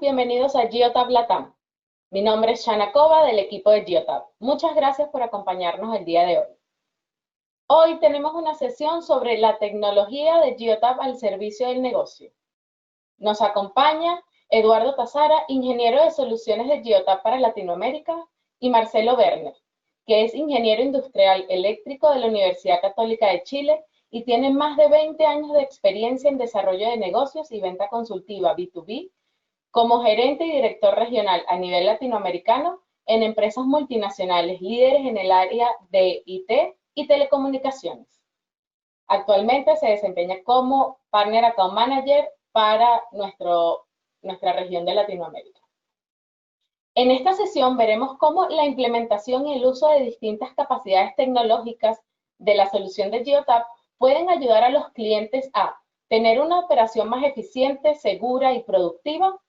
bienvenidos a Geotab Latam. Mi nombre es Shana Cova del equipo de Geotab. Muchas gracias por acompañarnos el día de hoy. Hoy tenemos una sesión sobre la tecnología de Geotab al servicio del negocio. Nos acompaña Eduardo Tazara, ingeniero de soluciones de Geotab para Latinoamérica, y Marcelo Werner, que es ingeniero industrial eléctrico de la Universidad Católica de Chile y tiene más de 20 años de experiencia en desarrollo de negocios y venta consultiva B2B como gerente y director regional a nivel latinoamericano en empresas multinacionales líderes en el área de IT y telecomunicaciones. Actualmente se desempeña como Partner Account Manager para nuestra región de Latinoamérica. En esta sesión veremos cómo la implementación y el uso de distintas capacidades tecnológicas de la solución de Geotab pueden ayudar a los clientes a tener una operación más eficiente, segura y productiva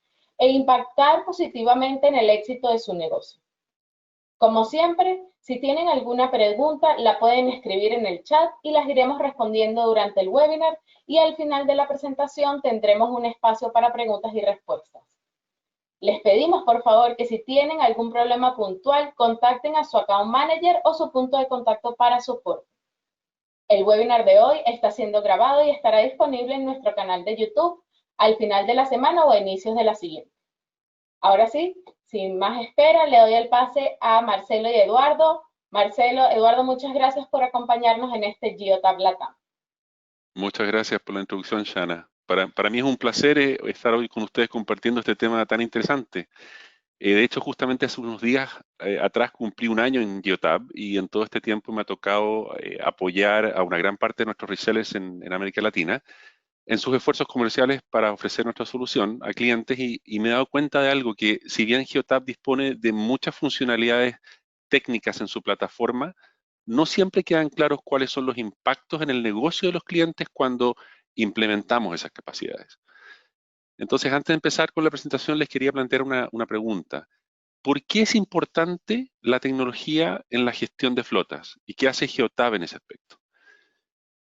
e impactar positivamente en el éxito de su negocio. Como siempre, si tienen alguna pregunta, la pueden escribir en el chat y las iremos respondiendo durante el webinar, y al final de la presentación tendremos un espacio para preguntas y respuestas. Les pedimos, por favor, que si tienen algún problema puntual, contacten a su account manager o su punto de contacto para soporte. El webinar de hoy está siendo grabado y estará disponible en nuestro canal de YouTube al final de la semana o a inicios de la siguiente. Ahora sí, sin más espera, le doy el pase a Marcelo y Eduardo. Marcelo, Eduardo, muchas gracias por acompañarnos en este Geotab Latam. Muchas gracias por la introducción, Shana. Para mí es un placer estar hoy con ustedes compartiendo este tema tan interesante. De hecho, justamente hace unos días atrás cumplí un año en Geotab y en todo este tiempo me ha tocado apoyar a una gran parte de nuestros resellers en América Latina en sus esfuerzos comerciales para ofrecer nuestra solución a clientes y me he dado cuenta de algo, que si bien Geotab dispone de muchas funcionalidades técnicas en su plataforma, no siempre quedan claros cuáles son los impactos en el negocio de los clientes cuando implementamos esas capacidades. Entonces, antes de empezar con la presentación, les quería plantear una pregunta. ¿Por qué es importante la tecnología en la gestión de flotas? ¿Y qué hace Geotab en ese aspecto?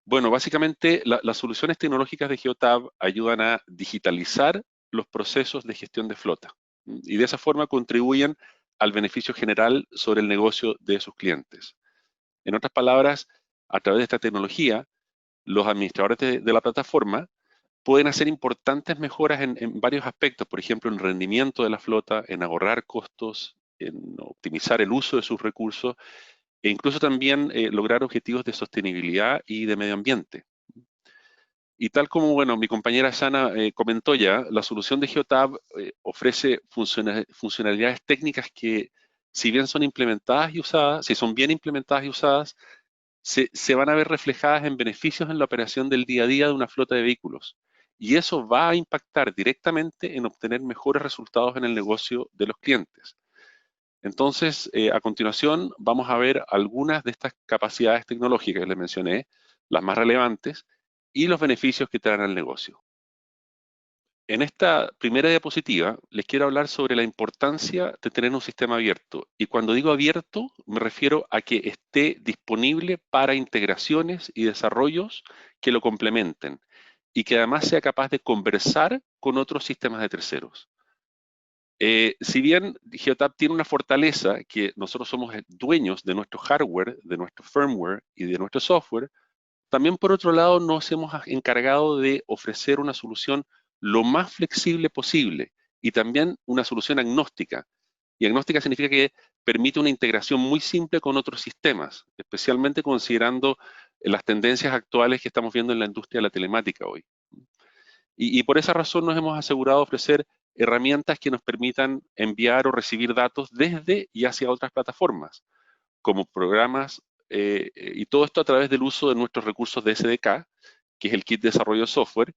Bueno, básicamente las soluciones tecnológicas de Geotab ayudan a digitalizar los procesos de gestión de flota y de esa forma contribuyen al beneficio general sobre el negocio de sus clientes. En otras palabras, a través de esta tecnología, los administradores de la plataforma pueden hacer importantes mejoras en varios aspectos, por ejemplo, en el rendimiento de la flota, en ahorrar costos, en optimizar el uso de sus recursos e incluso también lograr objetivos de sostenibilidad y de medio ambiente. Y tal como, bueno, mi compañera Shana comentó ya, la solución de Geotab ofrece funcionalidades técnicas que, si bien son implementadas y usadas, si son bien implementadas y usadas, se van a ver reflejadas en beneficios en la operación del día a día de una flota de vehículos. Y eso va a impactar directamente en obtener mejores resultados en el negocio de los clientes. Entonces, a continuación, vamos a ver algunas de estas capacidades tecnológicas que les mencioné, las más relevantes, y los beneficios que traen al negocio. En esta primera diapositiva les quiero hablar sobre la importancia de tener un sistema abierto. Y cuando digo abierto, me refiero a que esté disponible para integraciones y desarrollos que lo complementen y que además sea capaz de conversar con otros sistemas de terceros. Si bien Geotab tiene una fortaleza, que nosotros somos dueños de nuestro hardware, de nuestro firmware y de nuestro software, también por otro lado nos hemos encargado de ofrecer una solución lo más flexible posible y también una solución agnóstica. Y agnóstica significa que permite una integración muy simple con otros sistemas, especialmente considerando las tendencias actuales que estamos viendo en la industria de la telemática hoy. Y por esa razón nos hemos asegurado de ofrecer herramientas que nos permitan enviar o recibir datos desde y hacia otras plataformas, como programas, y todo esto a través del uso de nuestros recursos de SDK, que es el kit de desarrollo de software,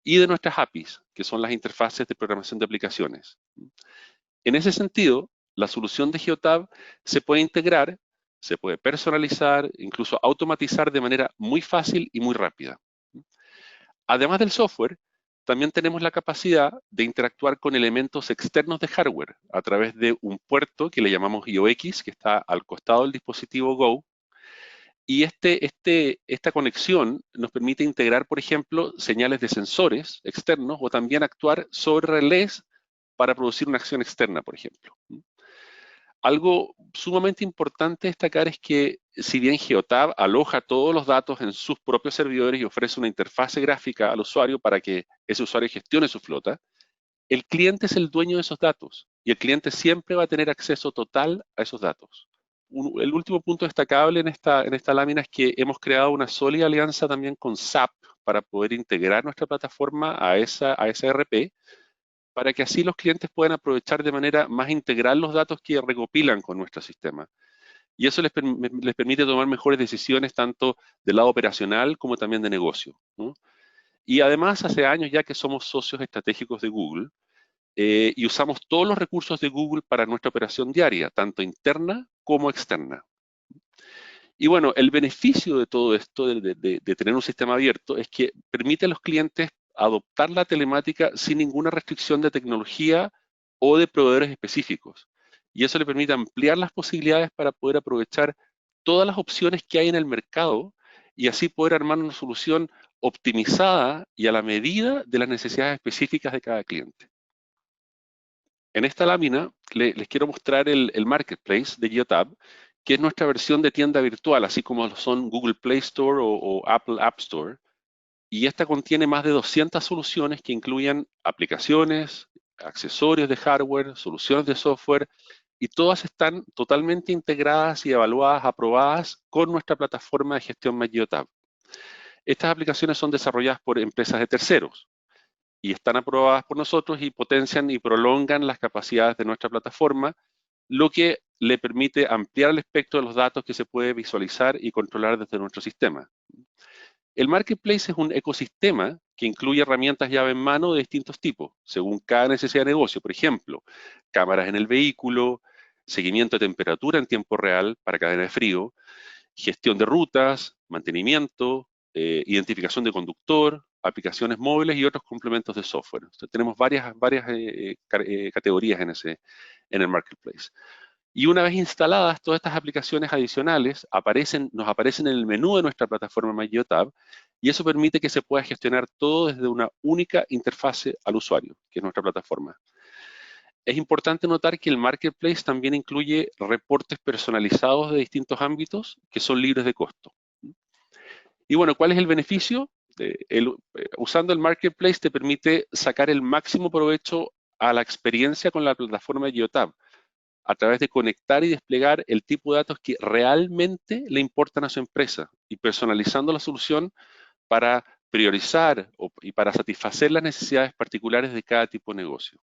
y de nuestras APIs, que son las interfaces de programación de aplicaciones. En ese sentido, la solución de Geotab se puede integrar, se puede personalizar, incluso automatizar de manera muy fácil y muy rápida. Además del software, también tenemos la capacidad de interactuar con elementos externos de hardware a través de un puerto que le llamamos IOX, que está al costado del dispositivo Go. Y esta conexión nos permite integrar, por ejemplo, señales de sensores externos o también actuar sobre relés para producir una acción externa, por ejemplo. Algo sumamente importante destacar es que si bien Geotab aloja todos los datos en sus propios servidores y ofrece una interfase gráfica al usuario para que ese usuario gestione su flota, el cliente es el dueño de esos datos y el cliente siempre va a tener acceso total a esos datos. El último punto destacable en esta lámina es que hemos creado una sólida alianza también con SAP para poder integrar nuestra plataforma a esa ERP, para que así los clientes puedan aprovechar de manera más integral los datos que recopilan con nuestro sistema. Y eso les permite tomar mejores decisiones tanto del lado operacional como también de negocio, ¿no? Y además, hace años ya que somos socios estratégicos de Google, y usamos todos los recursos de Google para nuestra operación diaria, tanto interna como externa. Y bueno, el beneficio de todo esto, de tener un sistema abierto, es que permite a los clientes adoptar la telemática sin ninguna restricción de tecnología o de proveedores específicos. Y eso le permite ampliar las posibilidades para poder aprovechar todas las opciones que hay en el mercado y así poder armar una solución optimizada y a la medida de las necesidades específicas de cada cliente. En esta lámina les quiero mostrar el Marketplace de Geotab, que es nuestra versión de tienda virtual, así como lo son Google Play Store o Apple App Store. Y esta contiene más de 200 soluciones que incluyen aplicaciones, accesorios de hardware, soluciones de software, y todas están totalmente integradas y evaluadas, aprobadas con nuestra plataforma de gestión MyGeotab. Estas aplicaciones son desarrolladas por empresas de terceros y están aprobadas por nosotros y potencian y prolongan las capacidades de nuestra plataforma, lo que le permite ampliar el espectro de los datos que se puede visualizar y controlar desde nuestro sistema. El Marketplace es un ecosistema que incluye herramientas llave en mano de distintos tipos, según cada necesidad de negocio. Por ejemplo, cámaras en el vehículo, seguimiento de temperatura en tiempo real para cadena de frío, gestión de rutas, mantenimiento, identificación de conductor, aplicaciones móviles y otros complementos de software. Entonces, tenemos varias categorías en el Marketplace. Y una vez instaladas, todas estas aplicaciones adicionales nos aparecen en el menú de nuestra plataforma MyGeotab, y eso permite que se pueda gestionar todo desde una única interfase al usuario, que es nuestra plataforma. Es importante notar que el Marketplace también incluye reportes personalizados de distintos ámbitos que son libres de costo. Y bueno, ¿cuál es el beneficio? Usando el Marketplace te permite sacar el máximo provecho a la experiencia con la plataforma de Geotab, a través de conectar y desplegar el tipo de datos que realmente le importan a su empresa y personalizando la solución para priorizar y para satisfacer las necesidades particulares de cada tipo de negocio.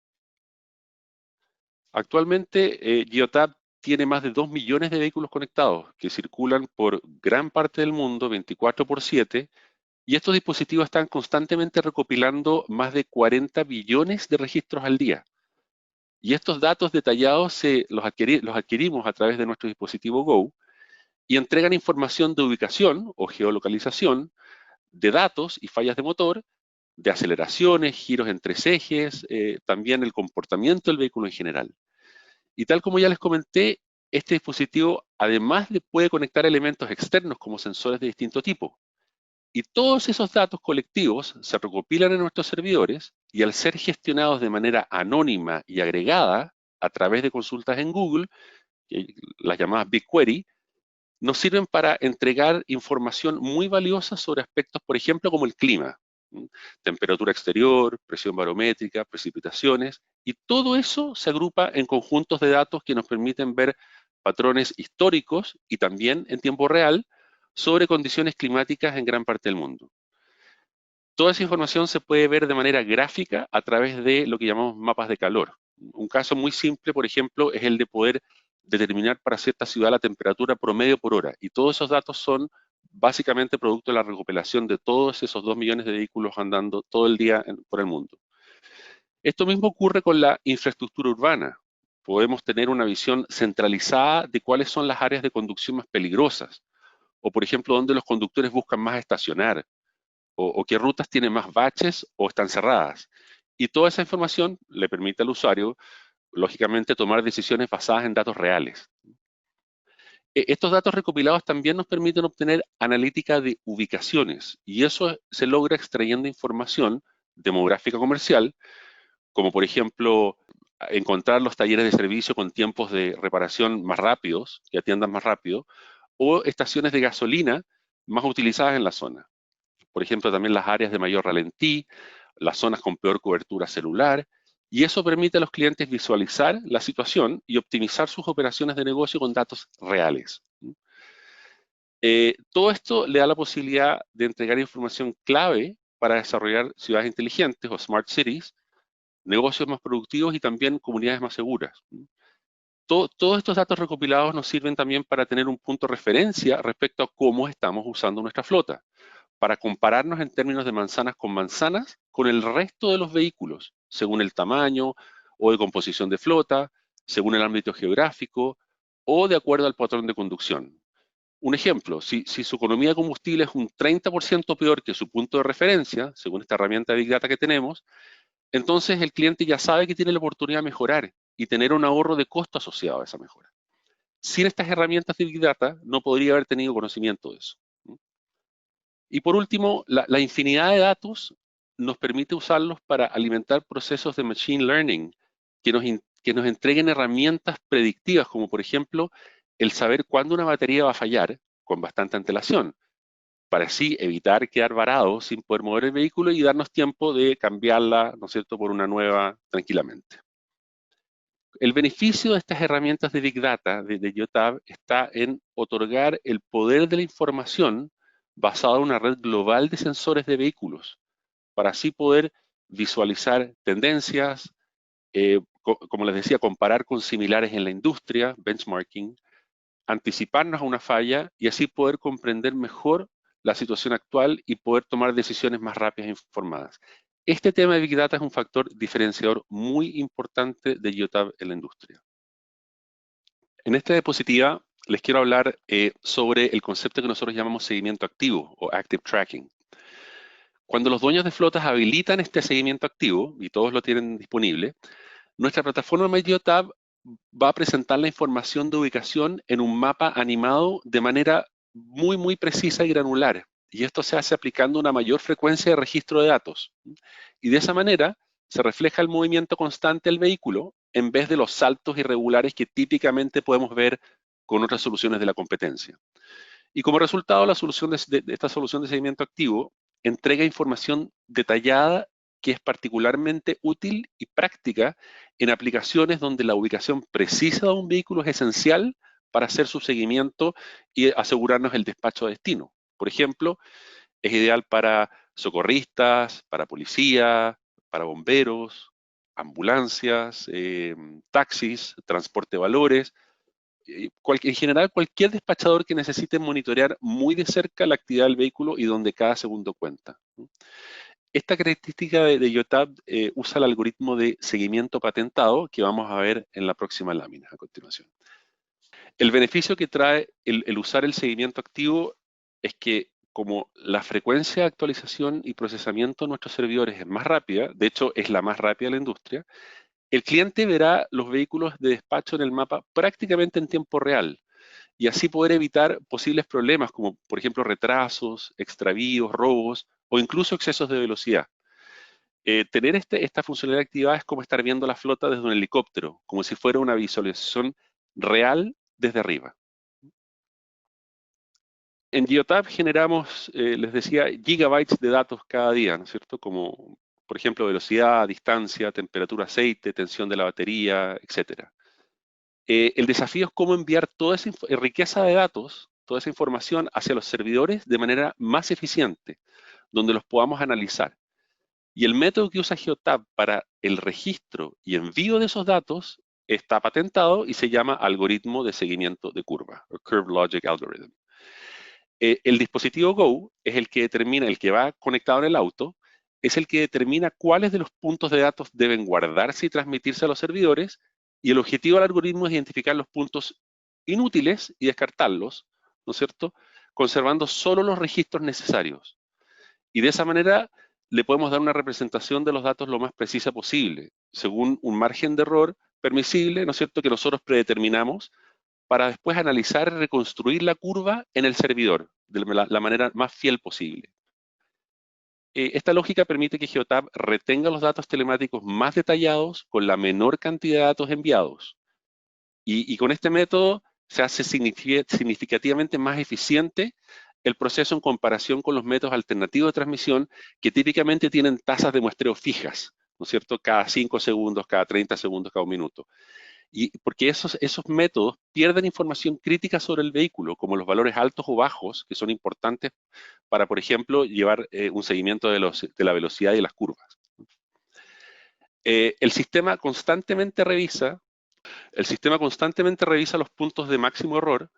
Actualmente, Geotab tiene más de 2 millones de vehículos conectados que circulan por gran parte del mundo 24/7, y estos dispositivos están constantemente recopilando más de 40 billones de registros al día. Y estos datos detallados los adquirimos a través de nuestro dispositivo Go y entregan información de ubicación o geolocalización, de datos y fallas de motor, de aceleraciones, giros en tres ejes, también el comportamiento del vehículo en general. Y tal como ya les comenté, este dispositivo además puede conectar elementos externos como sensores de distinto tipo. Y todos esos datos colectivos se recopilan en nuestros servidores y al ser gestionados de manera anónima y agregada a través de consultas en Google, las llamadas BigQuery, nos sirven para entregar información muy valiosa sobre aspectos, por ejemplo, como el clima, temperatura exterior, presión barométrica, precipitaciones, y todo eso se agrupa en conjuntos de datos que nos permiten ver patrones históricos y también en tiempo real sobre condiciones climáticas en gran parte del mundo. Toda esa información se puede ver de manera gráfica a través de lo que llamamos mapas de calor. Un caso muy simple, por ejemplo, es el de poder determinar para cierta ciudad la temperatura promedio por hora. Y todos esos datos son básicamente producto de la recopilación de todos esos 2 millones de vehículos andando todo el día por el mundo. Esto mismo ocurre con la infraestructura urbana. Podemos tener una visión centralizada de cuáles son las áreas de conducción más peligrosas. O, por ejemplo, dónde los conductores buscan más estacionar, o qué rutas tienen más baches o están cerradas. Y toda esa información le permite al usuario, lógicamente, tomar decisiones basadas en datos reales. Estos datos recopilados también nos permiten obtener analítica de ubicaciones, y eso se logra extrayendo información demográfica comercial, como por ejemplo encontrar los talleres de servicio con tiempos de reparación más rápidos, que atiendan más rápido, o estaciones de gasolina más utilizadas en la zona. Por ejemplo, también las áreas de mayor ralentí, las zonas con peor cobertura celular, y eso permite a los clientes visualizar la situación y optimizar sus operaciones de negocio con datos reales. Todo esto le da la posibilidad de entregar información clave para desarrollar ciudades inteligentes o smart cities, negocios más productivos y también comunidades más seguras. Todos estos datos recopilados nos sirven también para tener un punto de referencia respecto a cómo estamos usando nuestra flota, para compararnos en términos de manzanas con manzanas con el resto de los vehículos, según el tamaño o de composición de flota, según el ámbito geográfico o de acuerdo al patrón de conducción. Un ejemplo, si su economía de combustible es un 30% peor que su punto de referencia, según esta herramienta de Big Data que tenemos, entonces el cliente ya sabe que tiene la oportunidad de mejorar y tener un ahorro de costo asociado a esa mejora. Sin estas herramientas de Big Data no podría haber tenido conocimiento de eso. Y por último, la infinidad de datos nos permite usarlos para alimentar procesos de Machine Learning que nos entreguen herramientas predictivas, como por ejemplo el saber cuándo una batería va a fallar con bastante antelación, para así evitar quedar varado sin poder mover el vehículo y darnos tiempo de cambiarla, ¿no es cierto?, por una nueva tranquilamente. El beneficio de estas herramientas de Big Data de Geotab está en otorgar el poder de la información basado en una red global de sensores de vehículos, para así poder visualizar tendencias, como les decía, comparar con similares en la industria, benchmarking, anticiparnos a una falla y así poder comprender mejor la situación actual y poder tomar decisiones más rápidas e informadas. Este tema de Big Data es un factor diferenciador muy importante de Geotab en la industria. En esta diapositiva les quiero hablar sobre el concepto que nosotros llamamos seguimiento activo o Active Tracking. Cuando los dueños de flotas habilitan este seguimiento activo, y todos lo tienen disponible, nuestra plataforma MyGeotab va a presentar la información de ubicación en un mapa animado de manera muy precisa y granular. Y esto se hace aplicando una mayor frecuencia de registro de datos. Y de esa manera se refleja el movimiento constante del vehículo en vez de los saltos irregulares que típicamente podemos ver con otras soluciones de la competencia. Y como resultado, la solución de esta solución de seguimiento activo entrega información detallada que es particularmente útil y práctica en aplicaciones donde la ubicación precisa de un vehículo es esencial para hacer su seguimiento y asegurarnos el despacho a destino. Por ejemplo, es ideal para socorristas, para policía, para bomberos, ambulancias, taxis, transporte de valores, en general cualquier despachador que necesite monitorear muy de cerca la actividad del vehículo y donde cada segundo cuenta. Esta característica de Geotab usa el algoritmo de seguimiento patentado que vamos a ver en la próxima lámina a continuación. El beneficio que trae el usar el seguimiento activo es que como la frecuencia de actualización y procesamiento de nuestros servidores es más rápida, de hecho es la más rápida de la industria, el cliente verá los vehículos de despacho en el mapa prácticamente en tiempo real y así poder evitar posibles problemas como por ejemplo retrasos, extravíos, robos o incluso excesos de velocidad. Tener esta funcionalidad activada es como estar viendo la flota desde un helicóptero, como si fuera una visualización real desde arriba. En Geotab generamos, les decía, gigabytes de datos cada día, ¿no es cierto? Como, por ejemplo, velocidad, distancia, temperatura aceite, tensión de la batería, etc. El desafío es cómo enviar toda esa riqueza de datos, toda esa información hacia los servidores de manera más eficiente, donde los podamos analizar. Y el método que usa Geotab para el registro y envío de esos datos está patentado y se llama algoritmo de seguimiento de curva, o Curve Logic Algorithm. El dispositivo Go es el que determina, el que va conectado en el auto, es el que determina cuáles de los puntos de datos deben guardarse y transmitirse a los servidores, y el objetivo del algoritmo es identificar los puntos inútiles y descartarlos, ¿no es cierto?, conservando solo los registros necesarios. Y de esa manera le podemos dar una representación de los datos lo más precisa posible, según un margen de error permisible, ¿no es cierto?, que nosotros predeterminamos para después analizar y reconstruir la curva en el servidor de la manera más fiel posible. esta lógica permite que Geotab retenga los datos telemáticos más detallados con la menor cantidad de datos enviados. Y con este método se hace significativamente más eficiente el proceso en comparación con los métodos alternativos de transmisión que típicamente tienen tasas de muestreo fijas, ¿no es cierto? Cada 5 segundos, cada 30 segundos, cada 1 minuto. Y porque esos métodos pierden información crítica sobre el vehículo, como los valores altos o bajos, que son importantes para, por ejemplo, llevar un seguimiento de la velocidad y las curvas. El sistema constantemente revisa los puntos de máximo error,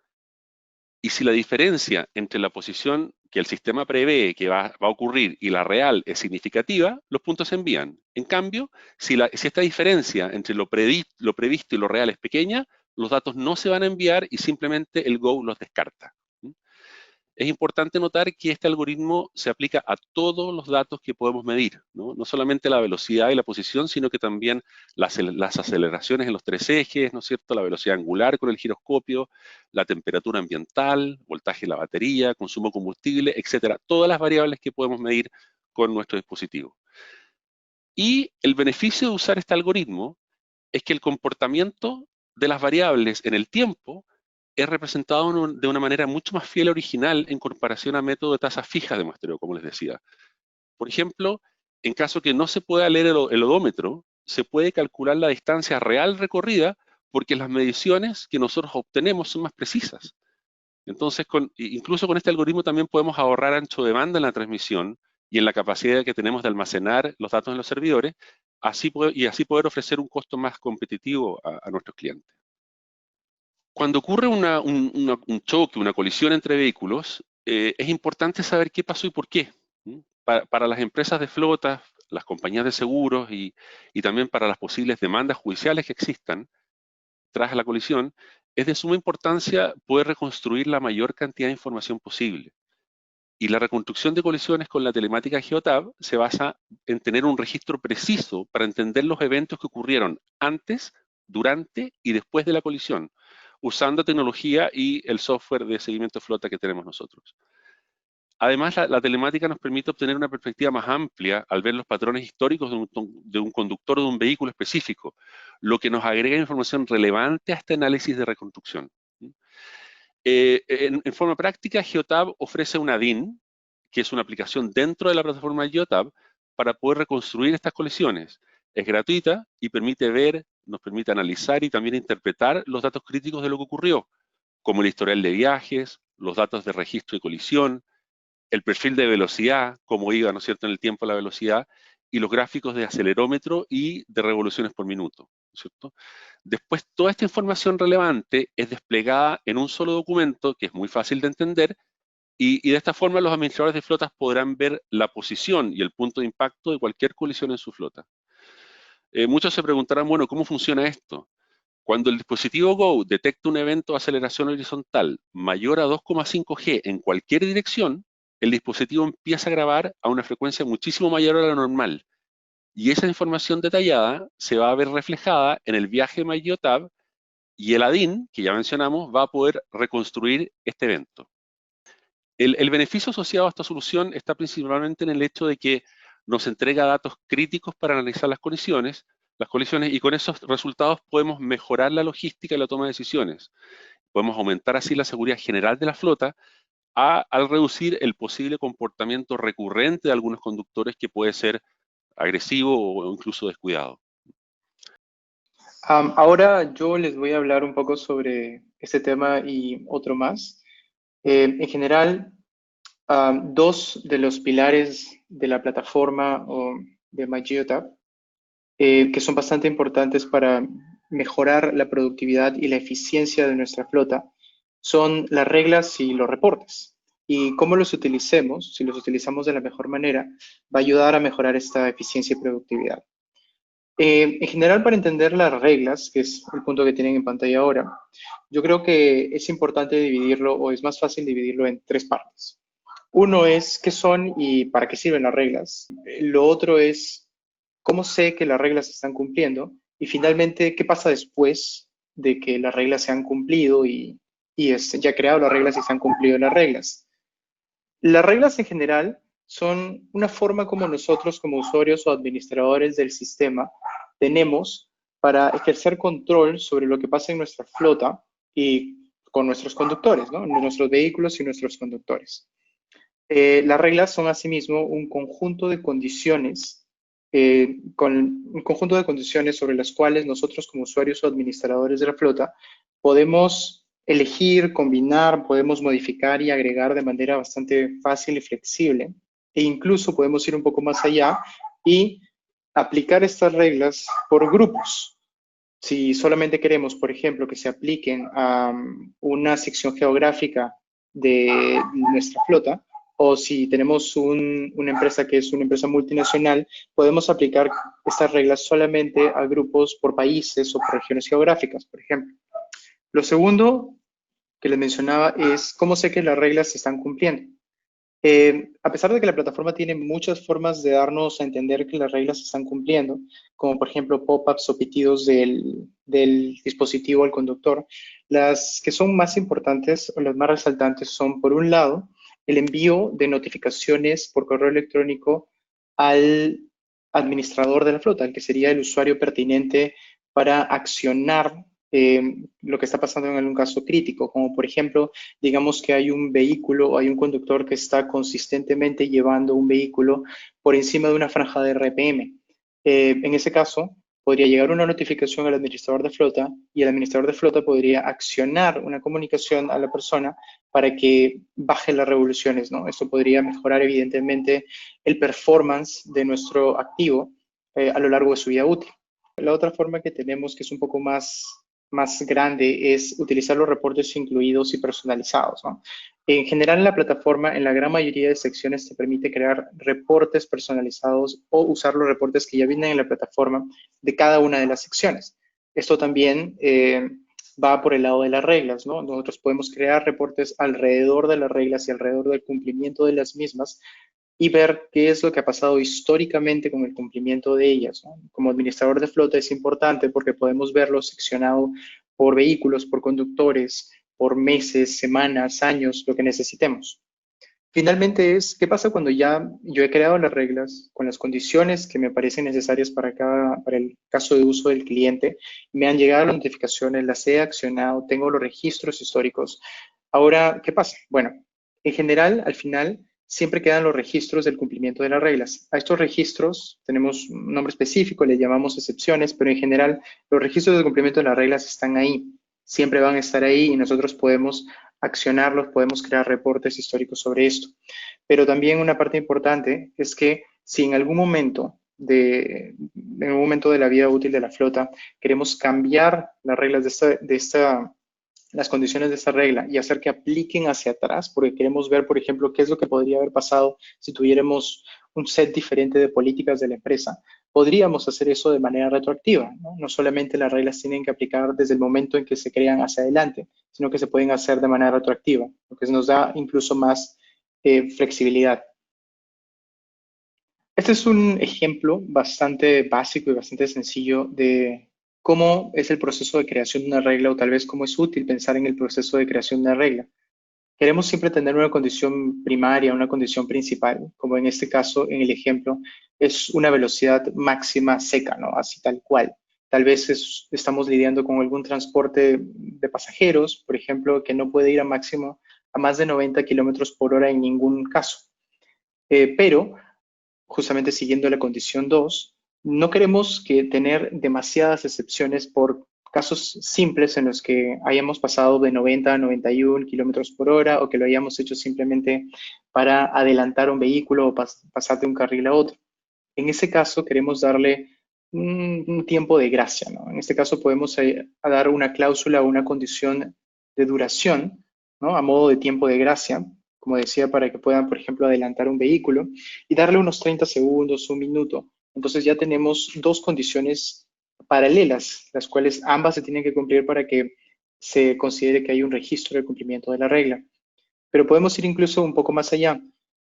y si la diferencia entre la posición que el sistema prevé que va a ocurrir y la real es significativa, los puntos se envían. En cambio, si esta diferencia entre lo previsto y lo real es pequeña, los datos no se van a enviar y simplemente el Go los descarta. Es importante notar que este algoritmo se aplica a todos los datos que podemos medir, ¿no? No solamente la velocidad y la posición, sino que también las aceleraciones en los 3 ejes, ¿no es cierto? La velocidad angular con el giroscopio, la temperatura ambiental, voltaje de la batería, consumo de combustible, etcétera. Todas las variables que podemos medir con nuestro dispositivo. Y el beneficio de usar este algoritmo es que el comportamiento de las variables en el tiempo es representado de una manera mucho más fiel y original en comparación a métodos de tasas fijas de muestreo, como les decía. Por ejemplo, en caso que no se pueda leer el odómetro, se puede calcular la distancia real recorrida porque las mediciones que nosotros obtenemos son más precisas. Entonces, incluso con este algoritmo también podemos ahorrar ancho de banda en la transmisión y en la capacidad que tenemos de almacenar los datos en los servidores, y así poder ofrecer un costo más competitivo a nuestros clientes. Cuando ocurre un choque, una colisión entre vehículos, es importante saber qué pasó y por qué. Para las empresas de flotas, las compañías de seguros y también para las posibles demandas judiciales que existan tras la colisión, es de suma importancia poder reconstruir la mayor cantidad de información posible. Y la reconstrucción de colisiones con la telemática Geotab se basa en tener un registro preciso para entender los eventos que ocurrieron antes, durante y después de la colisión, usando tecnología y el software de seguimiento de flota que tenemos nosotros. Además, la telemática nos permite obtener una perspectiva más amplia al ver los patrones históricos de un conductor o de un vehículo específico, lo que nos agrega información relevante a este análisis de reconstrucción. En forma práctica, Geotab ofrece una DIN, que es una aplicación dentro de la plataforma Geotab, para poder reconstruir estas colisiones. Es gratuita y nos permite analizar y también interpretar los datos críticos de lo que ocurrió, como el historial de viajes, los datos de registro de colisión, el perfil de velocidad, cómo iba, ¿no es cierto?, en el tiempo la velocidad, y los gráficos de acelerómetro y de revoluciones por minuto, ¿no es cierto? Después, toda esta información relevante es desplegada en un solo documento que es muy fácil de entender y de esta forma los administradores de flotas podrán ver la posición y el punto de impacto de cualquier colisión en su flota. Muchos se preguntarán, bueno, ¿cómo funciona esto? Cuando el dispositivo Go detecta un evento de aceleración horizontal mayor a 2,5 G en cualquier dirección, el dispositivo empieza a grabar a una frecuencia muchísimo mayor a la normal. Y esa información detallada se va a ver reflejada en el viaje MyGeotab y el ADIN, que ya mencionamos, va a poder reconstruir este evento. El beneficio asociado a esta solución está principalmente en el hecho de que nos entrega datos críticos para analizar las colisiones, y con esos resultados podemos mejorar la logística y la toma de decisiones. Podemos aumentar así la seguridad general de la flota al reducir el posible comportamiento recurrente de algunos conductores que puede ser agresivo o incluso descuidado. Ahora yo les voy a hablar un poco sobre este tema y otro más. En general, dos de los pilares de la plataforma de MyGeotab, que son bastante importantes para mejorar la productividad y la eficiencia de nuestra flota, son las reglas y los reportes. Y cómo los utilicemos, si los utilizamos de la mejor manera, va a ayudar a mejorar esta eficiencia y productividad. En general, para entender las reglas, que es el punto que tienen en pantalla ahora, yo creo que es importante dividirlo, o es más fácil dividirlo en tres partes. Uno es qué son y para qué sirven las reglas. Lo otro es cómo sé que las reglas se están cumpliendo. Y finalmente, qué pasa después de que las reglas se han cumplido y ya he creado las reglas y se han cumplido las reglas. Las reglas en general son una forma como nosotros como usuarios o administradores del sistema tenemos para ejercer control sobre lo que pasa en nuestra flota y con nuestros conductores, ¿no? Nuestros vehículos y nuestros conductores. Las reglas son asimismo un conjunto de condiciones, sobre las cuales nosotros como usuarios o administradores de la flota podemos elegir, combinar, podemos modificar y agregar de manera bastante fácil y flexible. E incluso podemos ir un poco más allá y aplicar estas reglas por grupos. Si solamente queremos, por ejemplo, que se apliquen a una sección geográfica de nuestra flota, o si tenemos una empresa que es una empresa multinacional, podemos aplicar estas reglas solamente a grupos por países o por regiones geográficas, por ejemplo. Lo segundo que les mencionaba es cómo sé que las reglas se están cumpliendo. A pesar de que la plataforma tiene muchas formas de darnos a entender que las reglas se están cumpliendo, como por ejemplo pop-ups o pitidos del dispositivo al conductor, las que son más importantes o las más resaltantes son, por un lado, el envío de notificaciones por correo electrónico al administrador de la flota, el que sería el usuario pertinente para accionar lo que está pasando en algún caso crítico, como por ejemplo, digamos que hay un vehículo o hay un conductor que está consistentemente llevando un vehículo por encima de una franja de RPM. En ese caso, podría llegar una notificación al administrador de flota y el administrador de flota podría accionar una comunicación a la persona para que baje las revoluciones, ¿no? Esto podría mejorar evidentemente el performance de nuestro activo a lo largo de su vida útil. La otra forma que tenemos, que es un poco más grande, es utilizar los reportes incluidos y personalizados, ¿no? En general, en la plataforma, en la gran mayoría de secciones, te permite crear reportes personalizados o usar los reportes que ya vienen en la plataforma de cada una de las secciones. Esto también va por el lado de las reglas, ¿no? Nosotros podemos crear reportes alrededor de las reglas y alrededor del cumplimiento de las mismas y ver qué es lo que ha pasado históricamente con el cumplimiento de ellas, ¿no? Como administrador de flota es importante porque podemos verlo seccionado por vehículos, por conductores, por meses, semanas, años, lo que necesitemos. Finalmente ¿qué pasa cuando ya yo he creado las reglas con las condiciones que me parecen necesarias para el caso de uso del cliente? Me han llegado las notificaciones, las he accionado, tengo los registros históricos. Ahora, ¿qué pasa? Bueno, en general, al final, siempre quedan los registros del cumplimiento de las reglas. A estos registros tenemos un nombre específico, le llamamos excepciones, pero en general los registros del cumplimiento de las reglas están ahí. Siempre van a estar ahí y nosotros podemos accionarlos, podemos crear reportes históricos sobre esto. Pero también una parte importante es que si en algún momento de la vida útil de la flota queremos cambiar las reglas las condiciones de esta regla y hacer que apliquen hacia atrás, porque queremos ver, por ejemplo, qué es lo que podría haber pasado si tuviéramos un set diferente de políticas de la empresa. Podríamos hacer eso de manera retroactiva, ¿no? No solamente las reglas tienen que aplicar desde el momento en que se crean hacia adelante, sino que se pueden hacer de manera retroactiva, lo que nos da incluso más flexibilidad. Este es un ejemplo bastante básico y bastante sencillo de cómo es el proceso de creación de una regla o tal vez cómo es útil pensar en el proceso de creación de una regla. Queremos siempre tener una condición primaria, una condición principal, como en este caso, en el ejemplo, es una velocidad máxima seca, ¿no? Así tal cual. Tal vez estamos lidiando con algún transporte de pasajeros, por ejemplo, que no puede ir a más de 90 kilómetros por hora en ningún caso. Pero justamente siguiendo la condición 2, no queremos tener demasiadas excepciones por casos simples en los que hayamos pasado de 90 a 91 kilómetros por hora o que lo hayamos hecho simplemente para adelantar un vehículo o pasar de un carril a otro. En ese caso queremos darle un tiempo de gracia, ¿no? En este caso podemos dar una cláusula o una condición de duración, ¿no? A modo de tiempo de gracia, como decía, para que puedan, por ejemplo, adelantar un vehículo y darle unos 30 segundos, un minuto. Entonces ya tenemos dos condiciones paralelas, las cuales ambas se tienen que cumplir para que se considere que hay un registro de cumplimiento de la regla. Pero podemos ir incluso un poco más allá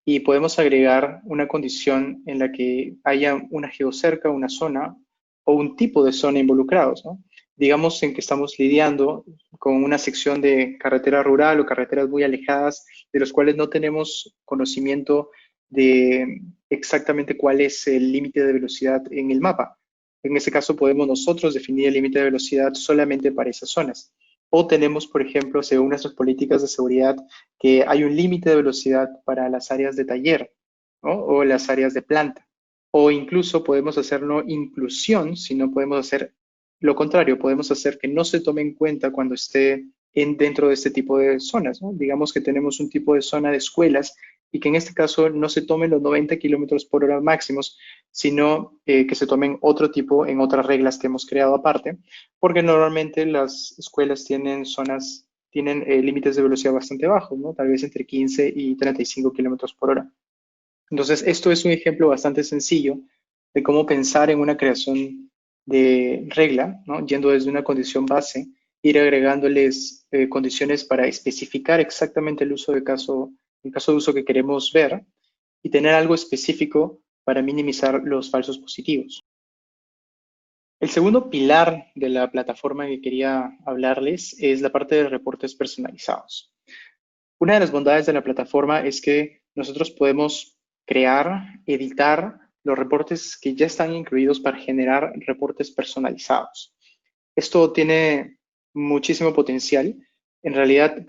y podemos agregar una condición en la que haya una geocerca, una zona o un tipo de zona involucrados, ¿no? Digamos en que estamos lidiando con una sección de carretera rural o carreteras muy alejadas de los cuales no tenemos conocimiento de exactamente cuál es el límite de velocidad en el mapa. En ese caso podemos nosotros definir el límite de velocidad solamente para esas zonas. O tenemos, por ejemplo, según nuestras políticas de seguridad, que hay un límite de velocidad para las áreas de taller, ¿no? O las áreas de planta. O incluso podemos hacerlo inclusión, si no podemos hacer lo contrario, podemos hacer que no se tome en cuenta cuando esté dentro de este tipo de zonas, ¿no? Digamos que tenemos un tipo de zona de escuelas y que en este caso no se tomen los 90 kilómetros por hora máximos, sino que se tomen otro tipo en otras reglas que hemos creado aparte, porque normalmente las escuelas tienen zonas, tienen límites de velocidad bastante bajos, ¿no? Tal vez entre 15 y 35 kilómetros por hora. Entonces, esto es un ejemplo bastante sencillo de cómo pensar en una creación de regla, ¿no? Yendo desde una condición base, ir agregándoles condiciones para especificar exactamente el caso de uso que queremos ver y tener algo específico para minimizar los falsos positivos. El segundo pilar de la plataforma que quería hablarles es la parte de reportes personalizados. Una de las bondades de la plataforma es que nosotros podemos crear, editar los reportes que ya están incluidos para generar reportes personalizados. Esto tiene muchísimo potencial. En realidad,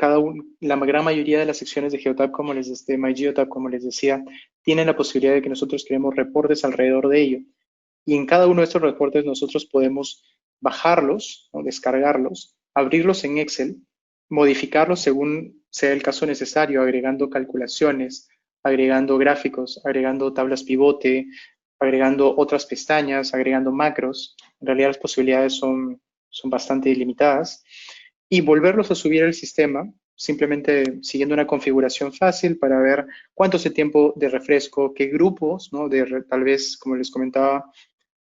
la gran mayoría de las secciones de Geotab, de MyGeotab, como les decía, tienen la posibilidad de que nosotros creemos reportes alrededor de ello. Y en cada uno de estos reportes nosotros podemos bajarlos, ¿no? Descargarlos, abrirlos en Excel, modificarlos según sea el caso necesario, agregando calculaciones, agregando gráficos, agregando tablas pivote, agregando otras pestañas, agregando macros. En realidad las posibilidades son bastante ilimitadas. Y volverlos a subir al sistema, simplemente siguiendo una configuración fácil para ver cuánto es el tiempo de refresco, qué grupos, ¿no? Tal vez, como les comentaba,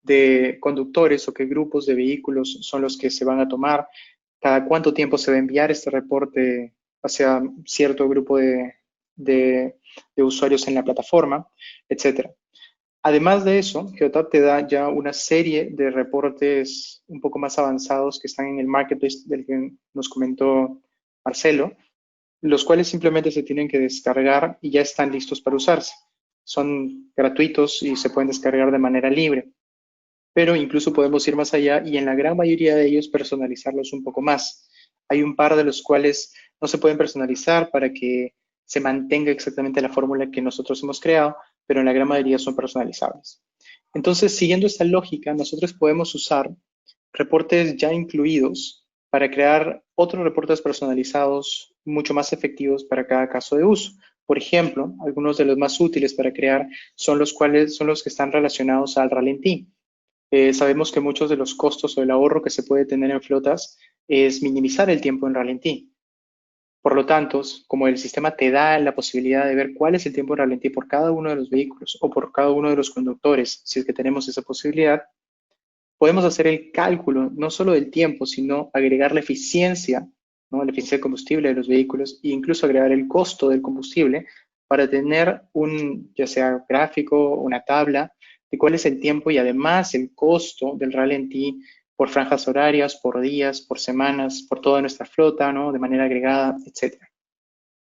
de conductores o qué grupos de vehículos son los que se van a tomar, cada cuánto tiempo se va a enviar este reporte hacia cierto grupo de usuarios en la plataforma, etc. Además de eso, Geotab te da ya una serie de reportes un poco más avanzados que están en el marketplace del que nos comentó Marcelo, los cuales simplemente se tienen que descargar y ya están listos para usarse. Son gratuitos y se pueden descargar de manera libre, pero incluso podemos ir más allá y en la gran mayoría de ellos personalizarlos un poco más. Hay un par de los cuales no se pueden personalizar para que se mantenga exactamente la fórmula que nosotros hemos creado, pero en la gran mayoría son personalizables. Entonces, siguiendo esta lógica, nosotros podemos usar reportes ya incluidos para crear otros reportes personalizados mucho más efectivos para cada caso de uso. Por ejemplo, algunos de los más útiles para crear son los que están relacionados al ralentí. Sabemos que muchos de los costos o el ahorro que se puede tener en flotas es minimizar el tiempo en ralentí. Por lo tanto, como el sistema te da la posibilidad de ver cuál es el tiempo en ralentí por cada uno de los vehículos o por cada uno de los conductores, si es que tenemos esa posibilidad, podemos hacer el cálculo no solo del tiempo, sino agregar la eficiencia, ¿no? La eficiencia de combustible de los vehículos e incluso agregar el costo del combustible para tener ya sea gráfico, una tabla de cuál es el tiempo y además el costo del ralentí por franjas horarias, por días, por semanas, por toda nuestra flota, ¿no? De manera agregada, etc.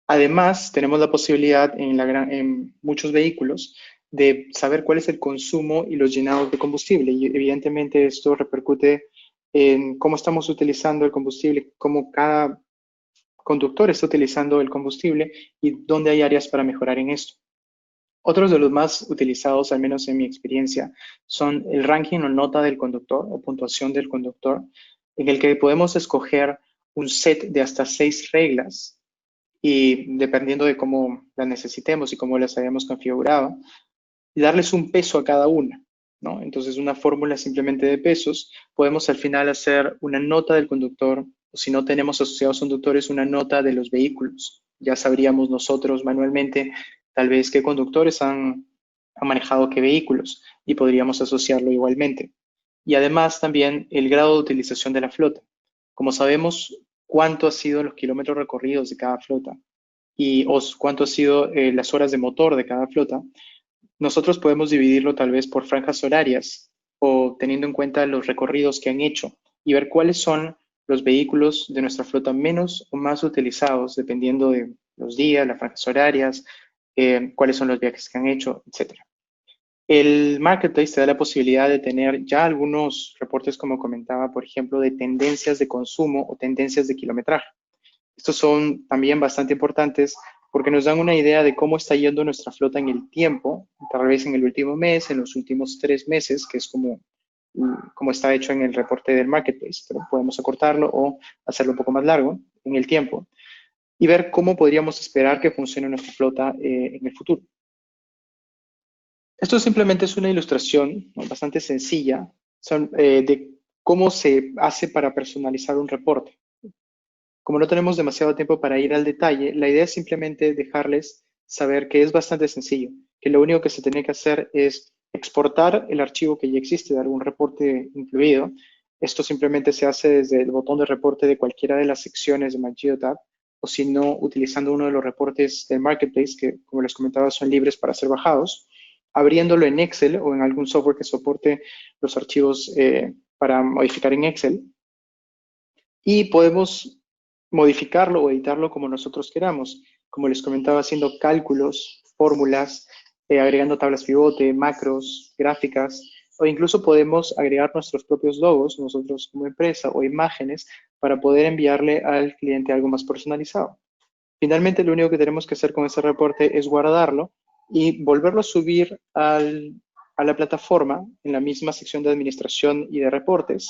Además, tenemos la posibilidad en muchos vehículos de saber cuál es el consumo y los llenados de combustible. Y evidentemente esto repercute en cómo estamos utilizando el combustible, cómo cada conductor está utilizando el combustible y dónde hay áreas para mejorar en esto. Otros de los más utilizados, al menos en mi experiencia, son el ranking o nota del conductor o puntuación del conductor, en el que podemos escoger un set de hasta 6 reglas y dependiendo de cómo las necesitemos y cómo las hayamos configurado, y darles un peso a cada una, ¿no? Entonces, una fórmula simplemente de pesos, podemos al final hacer una nota del conductor, o si no tenemos asociados conductores, una nota de los vehículos. Ya sabríamos nosotros manualmente tal vez qué conductores han manejado qué vehículos y podríamos asociarlo igualmente. Y además también el grado de utilización de la flota. Como sabemos cuánto han sido los kilómetros recorridos de cada flota y cuánto han sido las horas de motor de cada flota, nosotros podemos dividirlo tal vez por franjas horarias o teniendo en cuenta los recorridos que han hecho y ver cuáles son los vehículos de nuestra flota menos o más utilizados dependiendo de los días, las franjas horarias, cuáles son los viajes que han hecho, etc. El Marketplace te da la posibilidad de tener ya algunos reportes, como comentaba, por ejemplo, de tendencias de consumo o tendencias de kilometraje. Estos son también bastante importantes porque nos dan una idea de cómo está yendo nuestra flota en el tiempo, tal vez en el último mes, en los últimos 3 meses, que es como está hecho en el reporte del Marketplace, pero podemos acortarlo o hacerlo un poco más largo en el tiempo y ver cómo podríamos esperar que funcione nuestra flota en el futuro. Esto simplemente es una ilustración, ¿no?, bastante sencilla de cómo se hace para personalizar un reporte. Como no tenemos demasiado tiempo para ir al detalle, la idea es simplemente dejarles saber que es bastante sencillo, que lo único que se tiene que hacer es exportar el archivo que ya existe de algún reporte incluido. Esto simplemente se hace desde el botón de reporte de cualquiera de las secciones de MyGeotab, o si no, utilizando uno de los reportes del Marketplace, que como les comentaba son libres para ser bajados, abriéndolo en Excel o en algún software que soporte los archivos para modificar en Excel. Y podemos modificarlo o editarlo como nosotros queramos. Como les comentaba, haciendo cálculos, fórmulas, agregando tablas pivote, macros, gráficas, o incluso podemos agregar nuestros propios logos, nosotros como empresa, o imágenes, para poder enviarle al cliente algo más personalizado. Finalmente, lo único que tenemos que hacer con ese reporte es guardarlo y volverlo a subir a la plataforma en la misma sección de administración y de reportes,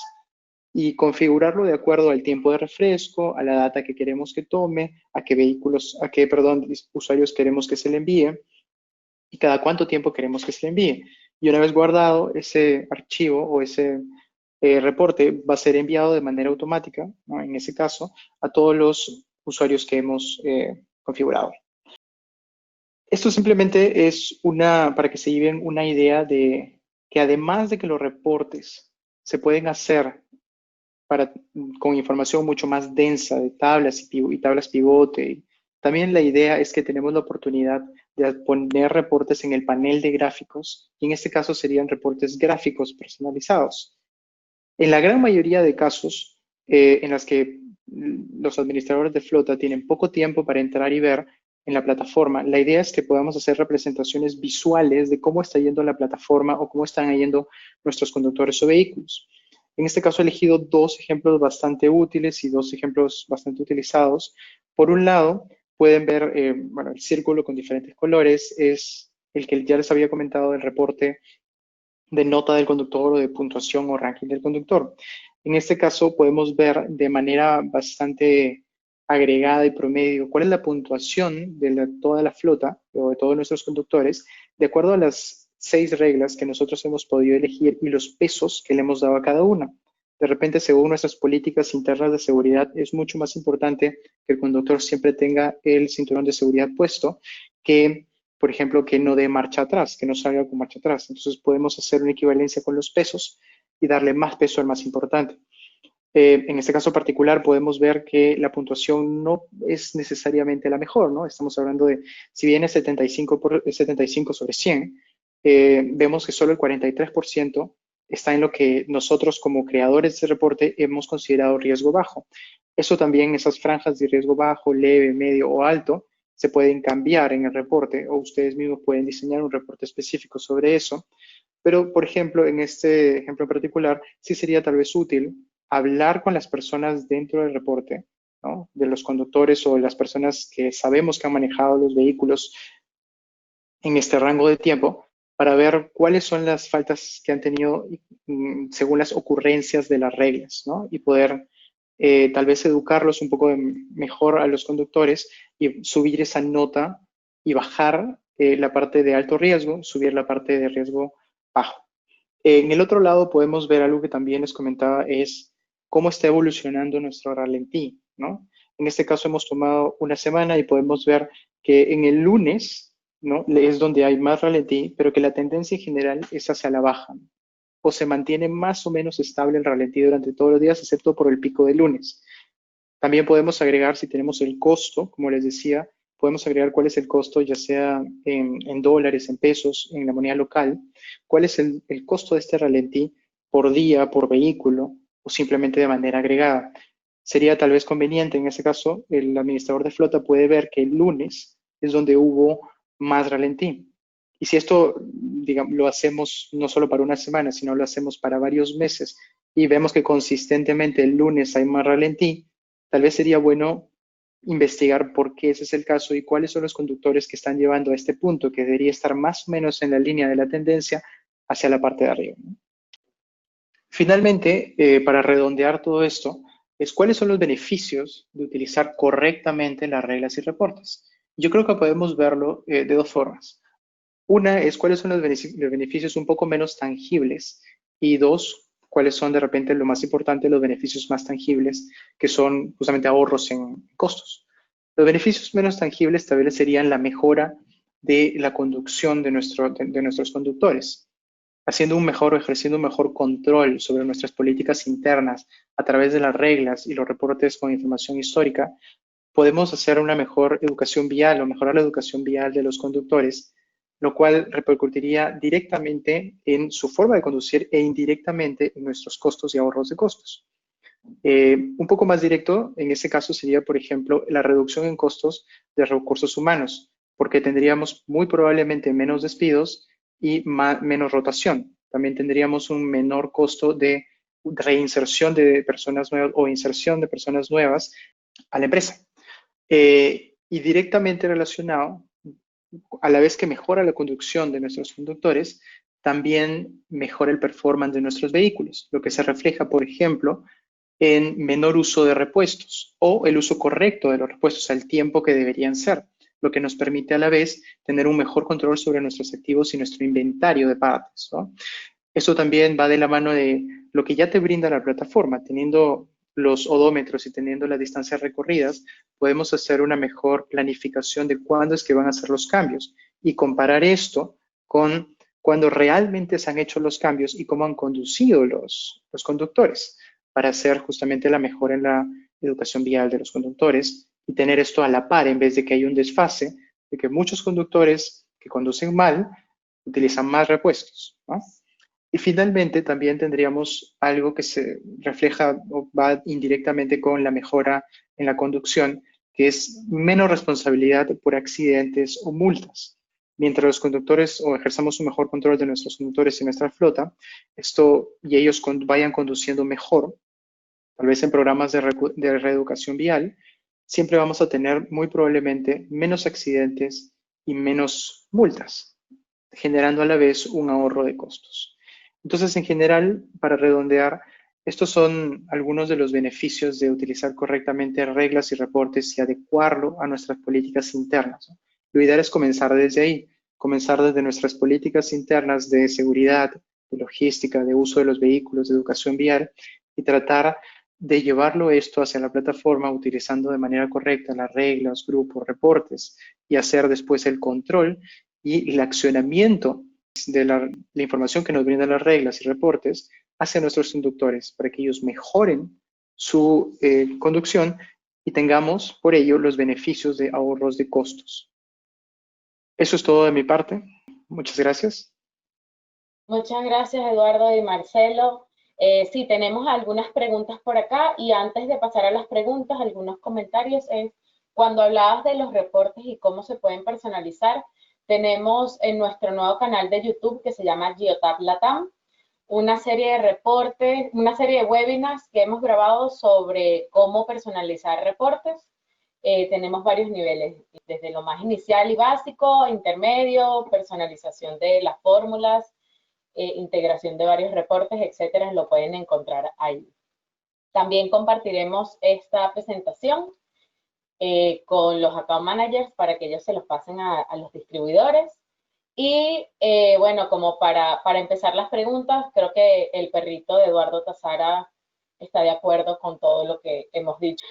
y configurarlo de acuerdo al tiempo de refresco, a la data que queremos que tome, a qué usuarios queremos que se le envíe y cada cuánto tiempo queremos que se le envíe. Y una vez guardado, ese archivo o ese reporte va a ser enviado de manera automática, ¿no?, en ese caso, a todos los usuarios que hemos configurado. Esto simplemente es para que se lleven una idea de que además de que los reportes se pueden hacer con información mucho más densa de tablas y tablas pivote. También la idea es que tenemos la oportunidad de poner reportes en el panel de gráficos, y en este caso serían reportes gráficos personalizados. En la gran mayoría de casos en las que los administradores de flota tienen poco tiempo para entrar y ver en la plataforma, la idea es que podamos hacer representaciones visuales de cómo está yendo la plataforma o cómo están yendo nuestros conductores o vehículos. En este caso he elegido 2 ejemplos bastante útiles y 2 ejemplos bastante utilizados. Por un lado, pueden ver, el círculo con diferentes colores es el que ya les había comentado del reporte de nota del conductor o de puntuación o ranking del conductor. En este caso podemos ver de manera bastante agregada y promedio cuál es la puntuación de toda la flota o de todos nuestros conductores de acuerdo a las 6 reglas que nosotros hemos podido elegir y los pesos que le hemos dado a cada una. De repente, según nuestras políticas internas de seguridad, es mucho más importante que el conductor siempre tenga el cinturón de seguridad puesto que, por ejemplo, que no dé marcha atrás, que no salga con marcha atrás. Entonces podemos hacer una equivalencia con los pesos y darle más peso al más importante. En este caso particular podemos ver que la puntuación no es necesariamente la mejor, ¿no? Estamos hablando de, si bien es 75 sobre 100, vemos que solo el 43% está en lo que nosotros como creadores de reporte hemos considerado riesgo bajo. Eso también, esas franjas de riesgo bajo, leve, medio o alto, se pueden cambiar en el reporte, o ustedes mismos pueden diseñar un reporte específico sobre eso. Pero, por ejemplo, en este ejemplo en particular, sí sería tal vez útil hablar con las personas dentro del reporte, ¿no?, de los conductores o las personas que sabemos que han manejado los vehículos en este rango de tiempo, para ver cuáles son las faltas que han tenido según las ocurrencias de las reglas, ¿no?, y poder tal vez educarlos un poco mejor a los conductores y subir esa nota y bajar la parte de alto riesgo, subir la parte de riesgo bajo. En el otro lado podemos ver algo que también les comentaba, es cómo está evolucionando nuestro ralentí, ¿no? En este caso hemos tomado una semana y podemos ver que en el lunes, ¿no?, es donde hay más ralentí, pero que la tendencia en general es hacia la baja, ¿no?, o se mantiene más o menos estable el ralentí durante todos los días, excepto por el pico de lunes. También podemos agregar, si tenemos el costo, como les decía, podemos agregar cuál es el costo, ya sea en dólares, en pesos, en la moneda local, cuál es el costo de este ralentí por día, por vehículo, o simplemente de manera agregada. Sería tal vez conveniente, en ese caso, el administrador de flota puede ver que el lunes es donde hubo más ralentí. Y si esto, digamos, lo hacemos no solo para una semana, sino lo hacemos para varios meses y vemos que consistentemente el lunes hay más ralentí, tal vez sería bueno investigar por qué ese es el caso y cuáles son los conductores que están llevando a este punto, que debería estar más o menos en la línea de la tendencia hacia la parte de arriba, ¿no? Finalmente, para redondear todo esto, es cuáles son los beneficios de utilizar correctamente las reglas y reportes. Yo creo que podemos verlo de dos formas. Una es cuáles son los beneficios un poco menos tangibles y dos, cuáles son de repente lo más importante, los beneficios más tangibles, que son justamente ahorros en costos. Los beneficios menos tangibles tal vez serían la mejora de la conducción de nuestros conductores, haciendo un mejor o ejerciendo un mejor control sobre nuestras políticas internas a través de las reglas y los reportes con información histórica. Podemos hacer una mejor educación vial o mejorar la educación vial de los conductores, lo cual repercutiría directamente en su forma de conducir e indirectamente en nuestros costos y ahorros de costos. Un poco más directo en ese caso sería, por ejemplo, la reducción en costos de recursos humanos, porque tendríamos muy probablemente menos despidos y menos rotación. También tendríamos un menor costo de reinserción de personas nuevas o inserción de personas nuevas a la empresa. Y directamente relacionado, a la vez que mejora la conducción de nuestros conductores, también mejora el performance de nuestros vehículos, lo que se refleja, por ejemplo, en menor uso de repuestos o el uso correcto de los repuestos al tiempo que deberían ser, lo que nos permite a la vez tener un mejor control sobre nuestros activos y nuestro inventario de partes, ¿no? Eso también va de la mano de lo que ya te brinda la plataforma. Teniendo los odómetros y teniendo las distancias recorridas, podemos hacer una mejor planificación de cuándo es que van a hacer los cambios y comparar esto con cuando realmente se han hecho los cambios y cómo han conducido los conductores para hacer justamente la mejora en la educación vial de los conductores y tener esto a la par en vez de que haya un desfase de que muchos conductores que conducen mal utilizan más repuestos, ¿no? Y finalmente también tendríamos algo que se refleja o va indirectamente con la mejora en la conducción, que es menos responsabilidad por accidentes o multas. Mientras los conductores o ejerzamos un mejor control de nuestros conductores y nuestra flota, esto y ellos vayan conduciendo mejor, tal vez en programas de reeducación vial, siempre vamos a tener muy probablemente menos accidentes y menos multas, generando a la vez un ahorro de costos. Entonces, en general, para redondear, estos son algunos de los beneficios de utilizar correctamente reglas y reportes y adecuarlo a nuestras políticas internas, ¿no? Lo ideal es comenzar desde ahí, comenzar desde nuestras políticas internas de seguridad, de logística, de uso de los vehículos, de educación vial y tratar de llevarlo esto hacia la plataforma utilizando de manera correcta las reglas, grupos, reportes y hacer después el control y el accionamiento de la información que nos brindan las reglas y reportes hacia nuestros conductores para que ellos mejoren su conducción y tengamos por ello los beneficios de ahorros de costos. Eso es todo de mi parte. Muchas gracias. Muchas gracias, Eduardo y Marcelo. Sí, tenemos algunas preguntas por acá y antes de pasar a las preguntas, algunos comentarios. Cuando hablabas de los reportes y cómo se pueden personalizar, tenemos en nuestro nuevo canal de YouTube que se llama Geotab Latam una serie de reportes, una serie de webinars que hemos grabado sobre cómo personalizar reportes. Tenemos varios niveles, desde lo más inicial y básico, intermedio, personalización de las fórmulas, integración de varios reportes, etcétera, lo pueden encontrar ahí. También compartiremos esta presentación con los account managers para que ellos se los pasen a los distribuidores. Y bueno, como para empezar las preguntas, creo que el perrito de Eduardo Tazara está de acuerdo con todo lo que hemos dicho.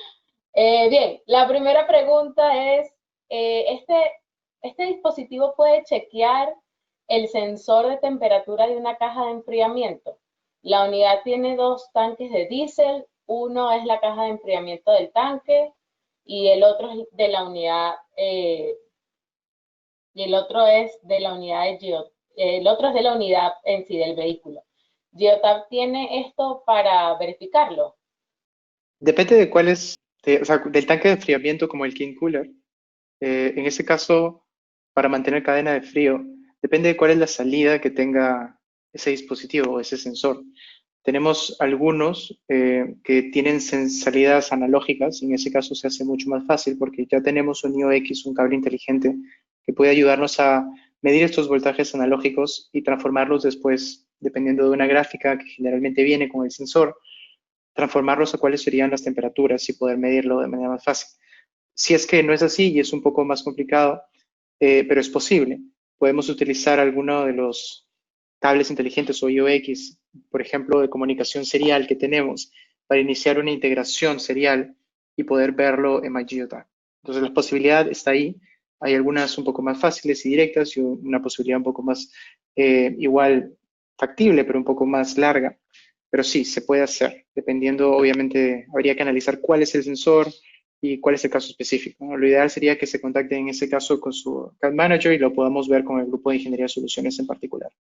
Bien, la primera pregunta es, ¿este dispositivo puede chequear el sensor de temperatura de una caja de enfriamiento? La unidad tiene dos tanques de diésel, uno es la caja de enfriamiento del tanque y el otro es de la unidad y el otro es de la unidad el otro es de la unidad en sí del vehículo. ¿Geotab tiene esto para verificarlo? Depende de cuál es, o sea, del tanque de enfriamiento como el King Cooler. En ese caso, para mantener cadena de frío, depende de cuál es la salida que tenga ese dispositivo o ese sensor. Tenemos algunos que tienen salidas analógicas, y en ese caso se hace mucho más fácil porque ya tenemos un IOX, un cable inteligente, que puede ayudarnos a medir estos voltajes analógicos y transformarlos después, dependiendo de una gráfica que generalmente viene con el sensor, transformarlos a cuáles serían las temperaturas y poder medirlo de manera más fácil. Si es que no es así y es un poco más complicado, pero es posible, podemos utilizar alguno de los cables inteligentes o IOX, por ejemplo, de comunicación serial que tenemos para iniciar una integración serial y poder verlo en MyGeotab. Entonces la posibilidad está ahí. Hay algunas un poco más fáciles y directas y una posibilidad un poco más igual factible, pero un poco más larga. Pero sí, se puede hacer, dependiendo, obviamente, habría que analizar cuál es el sensor y cuál es el caso específico, ¿no? Lo ideal sería que se contacte en ese caso con su account manager y lo podamos ver con el grupo de ingeniería de soluciones en particular.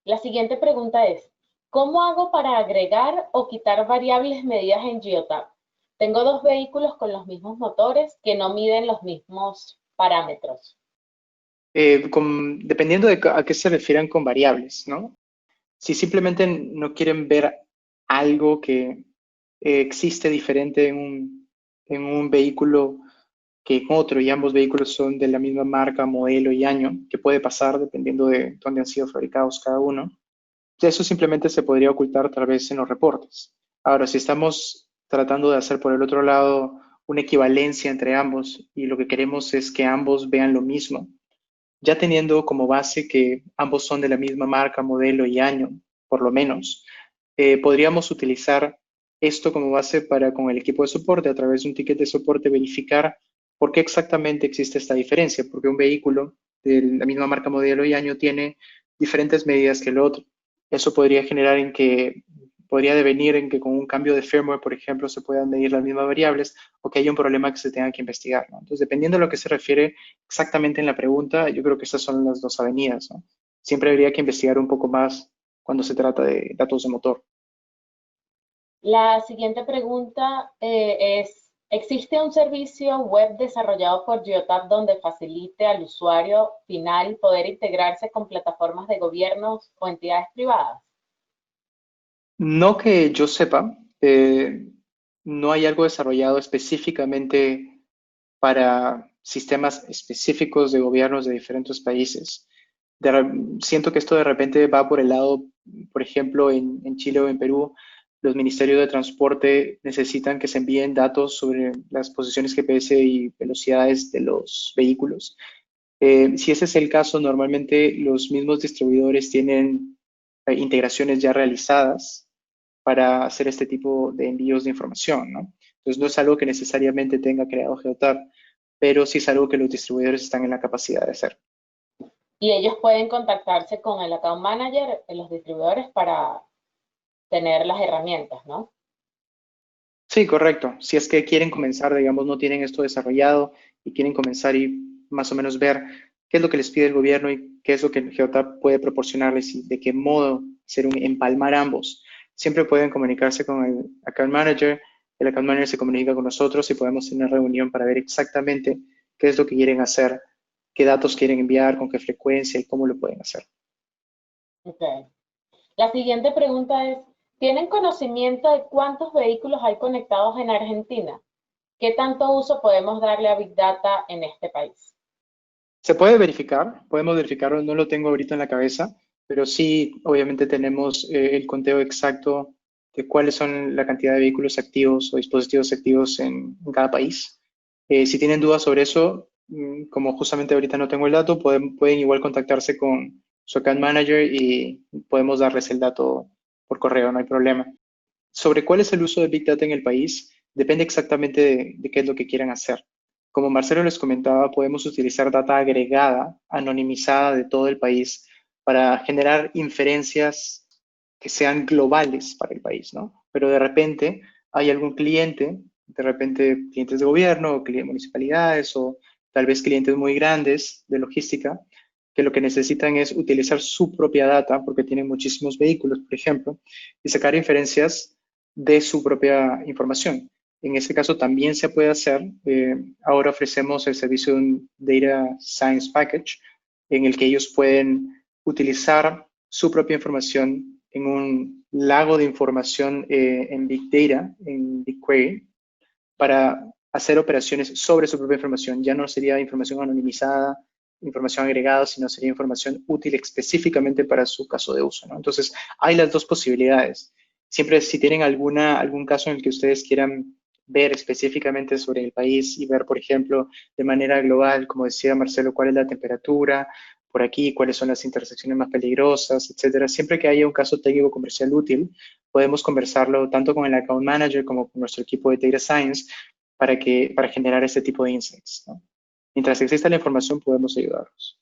La siguiente pregunta es, ¿cómo hago para agregar o quitar variables medidas en Geotab? Tengo dos vehículos con los mismos motores que no miden los mismos parámetros. Dependiendo de a qué se refieran con variables, ¿no? Si simplemente no quieren ver algo que existe diferente en un vehículo que en otro y ambos vehículos son de la misma marca, modelo y año, que puede pasar dependiendo de dónde han sido fabricados cada uno, eso simplemente se podría ocultar tal vez en los reportes. Ahora, si estamos tratando de hacer por el otro lado una equivalencia entre ambos y lo que queremos es que ambos vean lo mismo, ya teniendo como base que ambos son de la misma marca, modelo y año, por lo menos, podríamos utilizar esto como base para con el equipo de soporte, a través de un ticket de soporte, verificar por qué exactamente existe esta diferencia, porque un vehículo de la misma marca, modelo y año tiene diferentes medidas que el otro. Eso podría generar en que, podría devenir en que con un cambio de firmware, por ejemplo, se puedan medir las mismas variables o que haya un problema que se tenga que investigar, ¿no? Entonces, dependiendo de lo que se refiere exactamente en la pregunta, yo creo que estas son las dos avenidas, ¿no? Siempre habría que investigar un poco más cuando se trata de datos de motor. La siguiente pregunta es, ¿existe un servicio web desarrollado por Geotab donde facilite al usuario final poder integrarse con plataformas de gobiernos o entidades privadas? No que yo sepa, no hay algo desarrollado específicamente para sistemas específicos de gobiernos de diferentes países. Siento que esto de repente va por el lado, por ejemplo, en Chile o en Perú, los ministerios de transporte necesitan que se envíen datos sobre las posiciones GPS y velocidades de los vehículos. Si ese es el caso, normalmente los mismos distribuidores tienen integraciones ya realizadas para hacer este tipo de envíos de información, ¿no? Entonces no es algo que necesariamente tenga creado Geotab, pero sí es algo que los distribuidores están en la capacidad de hacer. Y ellos pueden contactarse con el account manager en los distribuidores para tener las herramientas, ¿no? Sí, correcto. Si es que quieren comenzar, digamos, no tienen esto desarrollado y quieren comenzar y más o menos ver qué es lo que les pide el gobierno y qué es lo que Geotab puede proporcionarles y de qué modo hacer empalmar ambos. Siempre pueden comunicarse con el account manager se comunica con nosotros y podemos tener una reunión para ver exactamente qué es lo que quieren hacer, qué datos quieren enviar, con qué frecuencia y cómo lo pueden hacer. Okay. La siguiente pregunta es, ¿tienen conocimiento de cuántos vehículos hay conectados en Argentina? ¿Qué tanto uso podemos darle a Big Data en este país? Se puede verificar, podemos verificarlo, no lo tengo ahorita en la cabeza, pero sí, obviamente tenemos el conteo exacto de cuáles son la cantidad de vehículos activos o dispositivos activos en cada país. Si tienen dudas sobre eso, como justamente ahorita no tengo el dato, pueden igual contactarse con su account manager y podemos darles el dato por correo, no hay problema. Sobre cuál es el uso de Big Data en el país, depende exactamente de qué es lo que quieran hacer. Como Marcelo les comentaba, podemos utilizar data agregada, anonimizada de todo el país para generar inferencias que sean globales para el país, ¿no? Pero de repente hay algún cliente, de repente clientes de gobierno, o municipalidades o tal vez clientes muy grandes de logística, que lo que necesitan es utilizar su propia data, porque tienen muchísimos vehículos, por ejemplo, y sacar inferencias de su propia información. en ese caso también se puede hacer. Ahora ofrecemos el servicio de un Data Science Package en el que ellos pueden utilizar su propia información en un lago de información en Big Data, en BigQuery, para hacer operaciones sobre su propia información. Ya no sería información anonimizada, información agregada, sino sería información útil específicamente para su caso de uso, ¿no? Entonces, hay las dos posibilidades. Siempre si tienen algún caso en el que ustedes quieran ver específicamente sobre el país y ver, por ejemplo, de manera global, como decía Marcelo, cuál es la temperatura por aquí, cuáles son las intersecciones más peligrosas, etcétera. Siempre que haya un caso técnico comercial útil, podemos conversarlo tanto con el account manager como con nuestro equipo de data science para generar este tipo de insights, ¿no? Mientras exista la información, podemos ayudarlos.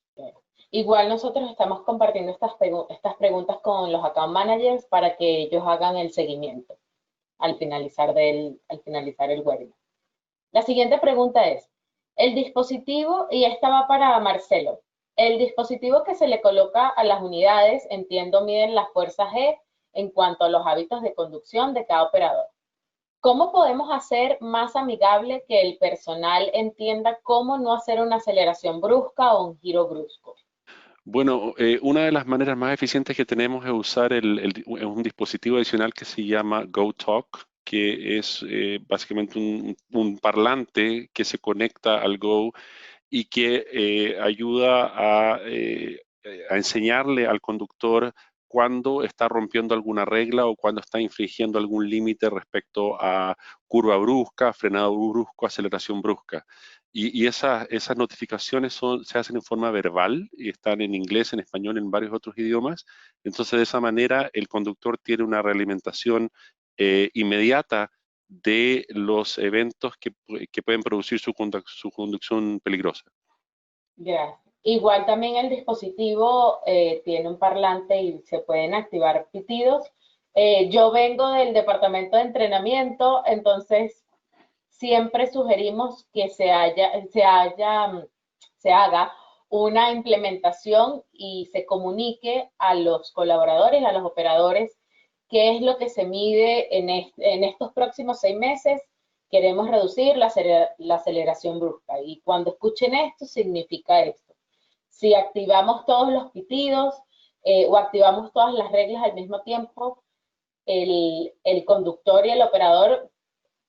Igual nosotros estamos compartiendo estas preguntas con los account managers para que ellos hagan el seguimiento al finalizar el webinar. La siguiente pregunta es, el dispositivo, y esta va para Marcelo, el dispositivo que se le coloca a las unidades, entiendo, miden la fuerza G en cuanto a los hábitos de conducción de cada operador. ¿Cómo podemos hacer más amigable que el personal entienda cómo no hacer una aceleración brusca o un giro brusco? Bueno, una de las maneras más eficientes que tenemos es usar un dispositivo adicional que se llama GoTalk, que es básicamente un parlante que se conecta al Go y que ayuda a enseñarle al conductor cuando está rompiendo alguna regla o cuando está infringiendo algún límite respecto a curva brusca, frenado brusco, aceleración brusca. Y esas notificaciones se hacen en forma verbal y están en inglés, en español, en varios otros idiomas. Entonces, de esa manera, el conductor tiene una realimentación inmediata de los eventos que pueden producir su conducción peligrosa. Gracias. Igual también el dispositivo tiene un parlante y se pueden activar pitidos. Yo vengo del departamento de entrenamiento, entonces siempre sugerimos que se haga una implementación y se comunique a los colaboradores, a los operadores, qué es lo que se mide en estos próximos 6 meses. Queremos reducir la aceleración brusca y cuando escuchen esto significa esto. Si activamos todos los pitidos o activamos todas las reglas al mismo tiempo, el conductor y el operador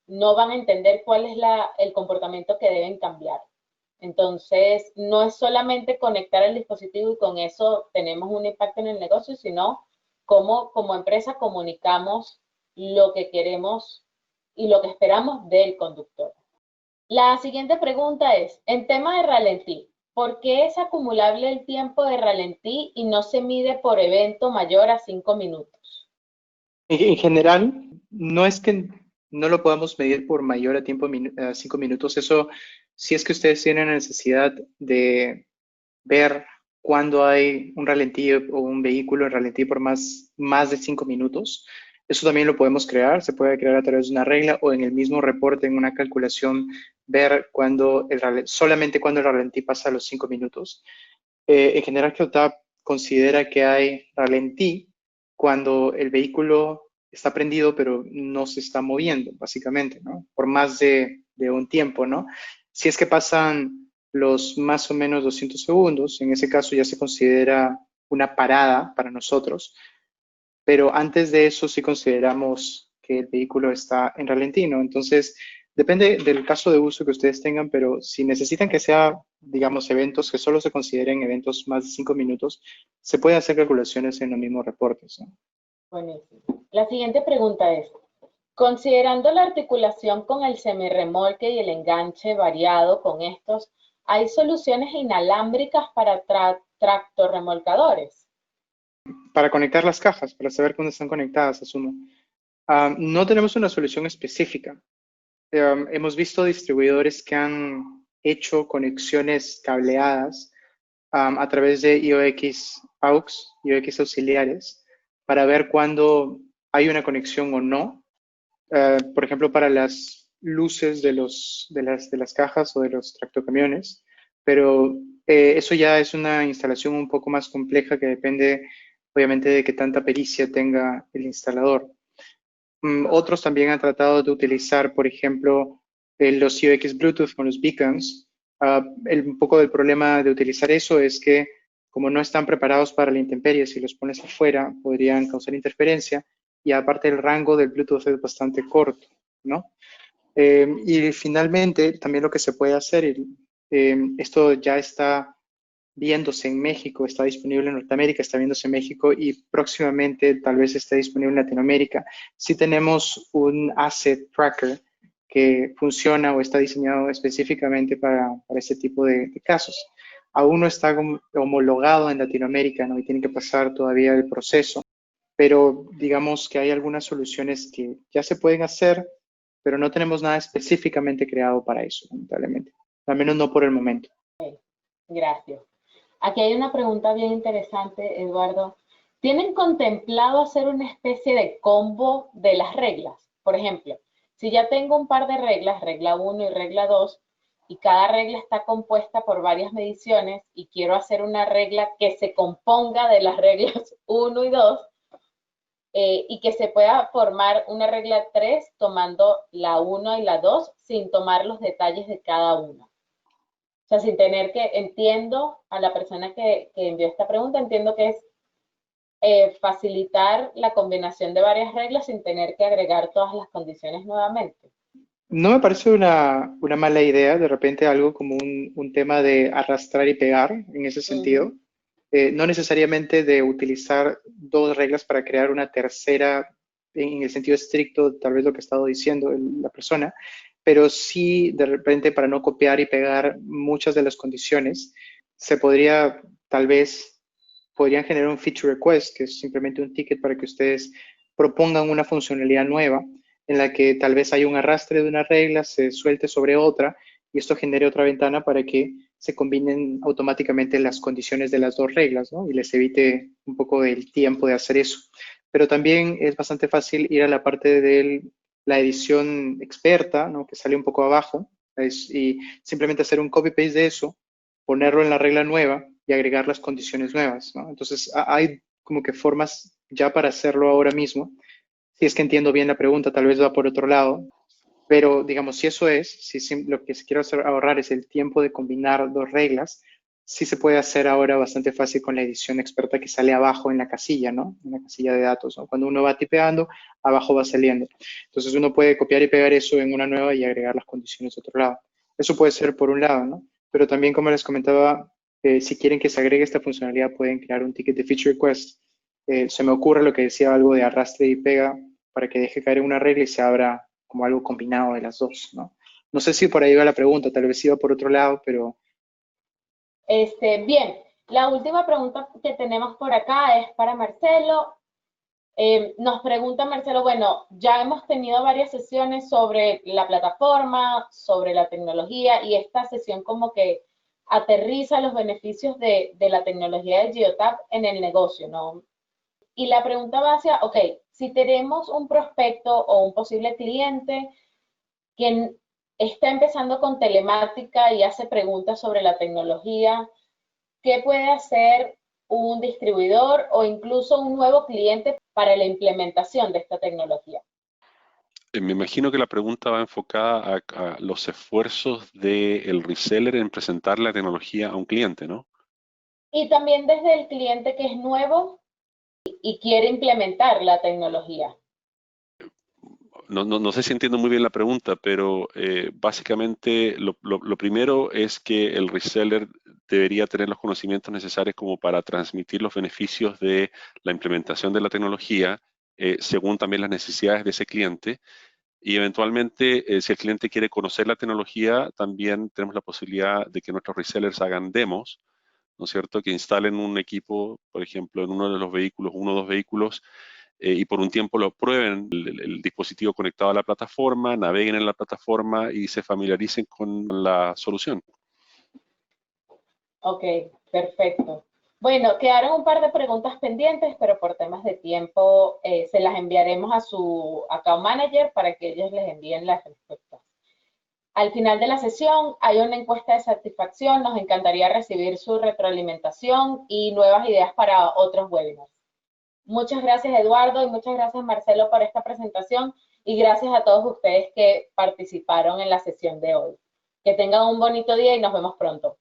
no van a entender cuál es el comportamiento que deben cambiar. Entonces, no es solamente conectar el dispositivo y con eso tenemos un impacto en el negocio, sino cómo como empresa comunicamos lo que queremos y lo que esperamos del conductor. La siguiente pregunta es, en tema de ralentí, ¿por qué es acumulable el tiempo de ralentí y no se mide por evento mayor a 5 minutos? En general, no es que no lo podamos medir por mayor a 5 minutos. Eso, si es que ustedes tienen la necesidad de ver cuándo hay un ralentí o un vehículo en ralentí por más de 5 minutos, eso también lo podemos crear. Se puede crear a través de una regla o en el mismo reporte, en una calculación, ver solamente cuando el ralentí pasa los 5 minutos. En general, QTAP considera que hay ralentí cuando el vehículo está prendido pero no se está moviendo, básicamente, ¿no? Por más de un tiempo, ¿no? Si es que pasan los más o menos 200 segundos, en ese caso ya se considera una parada para nosotros, pero antes de eso sí consideramos que el vehículo está en ralentí, ¿no? Entonces, depende del caso de uso que ustedes tengan, pero si necesitan que sea, digamos, eventos que solo se consideren eventos más de 5 minutos, se puede hacer calculaciones en los mismos reportes, ¿no? Buenísimo. La siguiente pregunta es, considerando la articulación con el semirremolque y el enganche variado con estos, ¿hay soluciones inalámbricas para tractorremolcadores? Para conectar las cajas, para saber cuándo están conectadas, asumo. No tenemos una solución específica. Hemos visto distribuidores que han hecho conexiones cableadas a través de IOX AUX, IOX auxiliares, para ver cuándo hay una conexión o no. Por ejemplo, para las luces de las cajas o de los tractocamiones, pero eso ya es una instalación un poco más compleja que depende, obviamente, de qué tanta pericia tenga el instalador. Otros también han tratado de utilizar, por ejemplo, los UX Bluetooth con los beacons. Un poco del problema de utilizar eso es que como no están preparados para la intemperie, si los pones afuera podrían causar interferencia y aparte el rango del Bluetooth es bastante corto, ¿no? Y finalmente, también lo que se puede hacer, esto ya está viéndose en México, está disponible en Norteamérica, está viéndose en México y próximamente tal vez esté disponible en Latinoamérica. Si tenemos un asset tracker que funciona o está diseñado específicamente para este tipo de casos. Aún no está homologado en Latinoamérica, ¿no? Y tiene que pasar todavía el proceso, pero digamos que hay algunas soluciones que ya se pueden hacer, pero no tenemos nada específicamente creado para eso, lamentablemente. Al menos no por el momento. Gracias. Aquí hay una pregunta bien interesante, Eduardo. ¿Tienen contemplado hacer una especie de combo de las reglas? Por ejemplo, si ya tengo un par de reglas, regla 1 y regla 2, y cada regla está compuesta por varias mediciones y quiero hacer una regla que se componga de las reglas 1 y 2, y que se pueda formar una regla 3 tomando la 1 y la 2 sin tomar los detalles de cada una. O sea, sin tener que, entiendo a la persona que envió esta pregunta, entiendo que es facilitar la combinación de varias reglas sin tener que agregar todas las condiciones nuevamente. No me parece una mala idea, de repente algo como un tema de arrastrar y pegar en ese sentido. No necesariamente de utilizar dos reglas para crear una tercera en el sentido estricto, tal vez lo que ha estado diciendo la persona, pero sí de repente para no copiar y pegar muchas de las condiciones, se podría tal vez, podrían generar un feature request, que es simplemente un ticket para que ustedes propongan una funcionalidad nueva en la que tal vez hay un arrastre de una regla, se suelte sobre otra y esto genere otra ventana para que se combinen automáticamente las condiciones de las dos reglas, ¿no? Y les evite un poco el tiempo de hacer eso. Pero también es bastante fácil ir a la parte de la edición experta, ¿no? Que sale un poco abajo, y simplemente hacer un copy-paste de eso, ponerlo en la regla nueva y agregar las condiciones nuevas, ¿no? Entonces hay como que formas ya para hacerlo ahora mismo. Si es que entiendo bien la pregunta, tal vez va por otro lado, pero digamos, si eso es, si lo que quiero hacer ahorrar es el tiempo de combinar dos reglas, sí se puede hacer ahora bastante fácil con la edición experta que sale abajo en la casilla, ¿no? En la casilla de datos, ¿no? Cuando uno va tipeando, abajo va saliendo. Entonces uno puede copiar y pegar eso en una nueva y agregar las condiciones de otro lado. Eso puede ser por un lado, ¿no? Pero también, como les comentaba, si quieren que se agregue esta funcionalidad, pueden crear un ticket de feature request. Se me ocurre lo que decía, algo de arrastre y pega para que deje caer una regla y se abra como algo combinado de las dos, ¿no? No sé si por ahí va la pregunta, tal vez iba por otro lado, pero... Bien, la última pregunta que tenemos por acá es para Marcelo. Nos pregunta Marcelo, bueno, ya hemos tenido varias sesiones sobre la plataforma, sobre la tecnología, y esta sesión como que aterriza los beneficios de la tecnología de Geotab en el negocio, ¿no? Y la pregunta va hacia, ok, si tenemos un prospecto o un posible cliente que está empezando con telemática y hace preguntas sobre la tecnología, ¿qué puede hacer un distribuidor o incluso un nuevo cliente para la implementación de esta tecnología? Me imagino que la pregunta va enfocada a los esfuerzos del reseller en presentar la tecnología a un cliente, ¿no? Y también desde el cliente que es nuevo y quiere implementar la tecnología. No sé si entiendo muy bien la pregunta, pero básicamente lo primero es que el reseller debería tener los conocimientos necesarios como para transmitir los beneficios de la implementación de la tecnología, según también las necesidades de ese cliente. Y eventualmente, si el cliente quiere conocer la tecnología, también tenemos la posibilidad de que nuestros resellers hagan demos, ¿no es cierto? Que instalen un equipo, por ejemplo, en uno de los vehículos, uno o dos vehículos, y por un tiempo lo prueben el dispositivo conectado a la plataforma, naveguen en la plataforma y se familiaricen con la solución. Ok, perfecto. Bueno, quedaron un par de preguntas pendientes, pero por temas de tiempo se las enviaremos a su account manager para que ellos les envíen las respuestas. Al final de la sesión hay una encuesta de satisfacción. Nos encantaría recibir su retroalimentación y nuevas ideas para otros webinars. Muchas gracias, Eduardo, y muchas gracias, Marcelo, por esta presentación, y gracias a todos ustedes que participaron en la sesión de hoy. Que tengan un bonito día y nos vemos pronto.